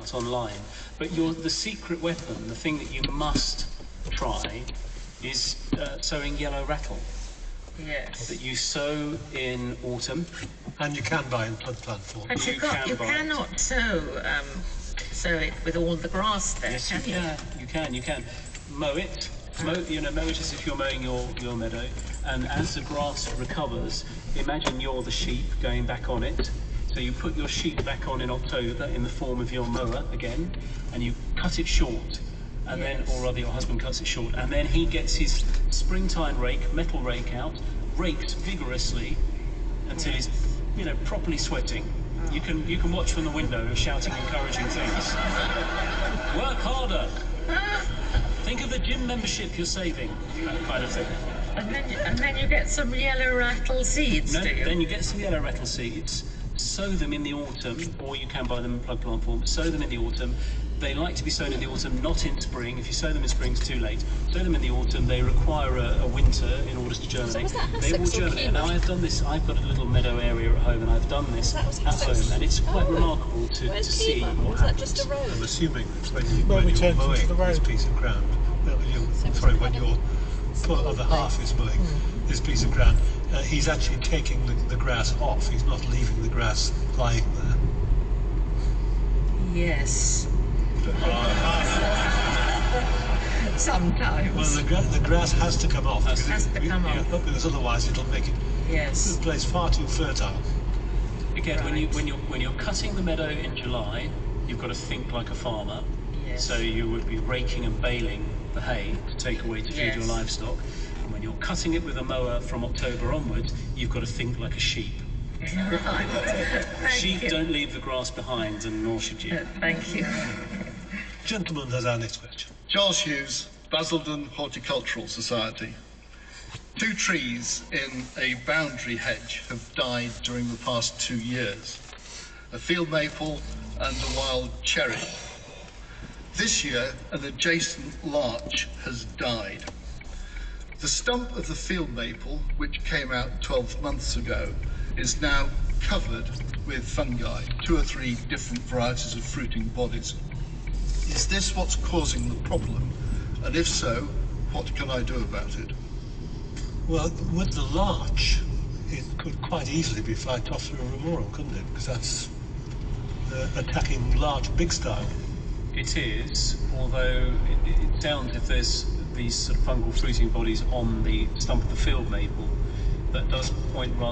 out online. But the secret weapon, the thing that you must try, is sowing yellow rattle. Yes. That you sow in autumn. And you can buy in plug plant form. But you cannot sow it with all the grass there, yes, can you? You can. Mow it. Mow it as if you're mowing your meadow. And as the grass recovers, imagine you're the sheep going back on it. So you put your sheep back on in October in the form of your mower again, and you cut it short. And then, or rather your husband cuts it short, and then he gets his springtime metal rake out, rakes vigorously until he's, properly sweating. You can watch from the window, shouting encouraging things. Work harder. Think of the gym membership you're saving, that kind of thing. And then you get some yellow rattle seeds, do you? Then you get some yellow rattle seeds, sow them in the autumn, or you can buy them in plug plant form, sow them in the autumn. They like to be sown in the autumn, not in spring. If you sow them in spring, it's too late. Sow them in the autumn. They require a winter in order to germinate. So was that they will Hassocks germinate. Now I've done this. I've got a little meadow area at home, and I've done this at home, and it's quite remarkable to see what happens. That just a road? I'm assuming when you're mowing this piece of ground, when your other half is mowing this piece of ground, he's actually taking the grass off. He's not leaving the grass lying there. Yes. Sometimes. Well, the grass has to come off. Because otherwise it'll make it. Yes. The place far too fertile. Again, when you're cutting the meadow in July, you've got to think like a farmer. Yes. So you would be raking and baling the hay to take away to feed your livestock. And when you're cutting it with a mower from October onwards, you've got to think like a sheep. Sheep don't leave the grass behind, and nor should you. Thank you. Gentleman has our next question. Charles Hughes, Basildon Horticultural Society. 2 trees in a boundary hedge have died during the past 2 years. A field maple and a wild cherry. This year, an adjacent larch has died. The stump of the field maple, which came out 12 months ago, is now covered with fungi, 2 or 3 different varieties of fruiting bodies. Is this what's causing the problem? And if so, what can I do about it? Well, with the larch, it could quite easily be Phytophthora ramorum, couldn't it? Because that's attacking larch big style. It is, although it sounds if there's these sort of fungal fruiting bodies on the stump of the field maple, that does point rather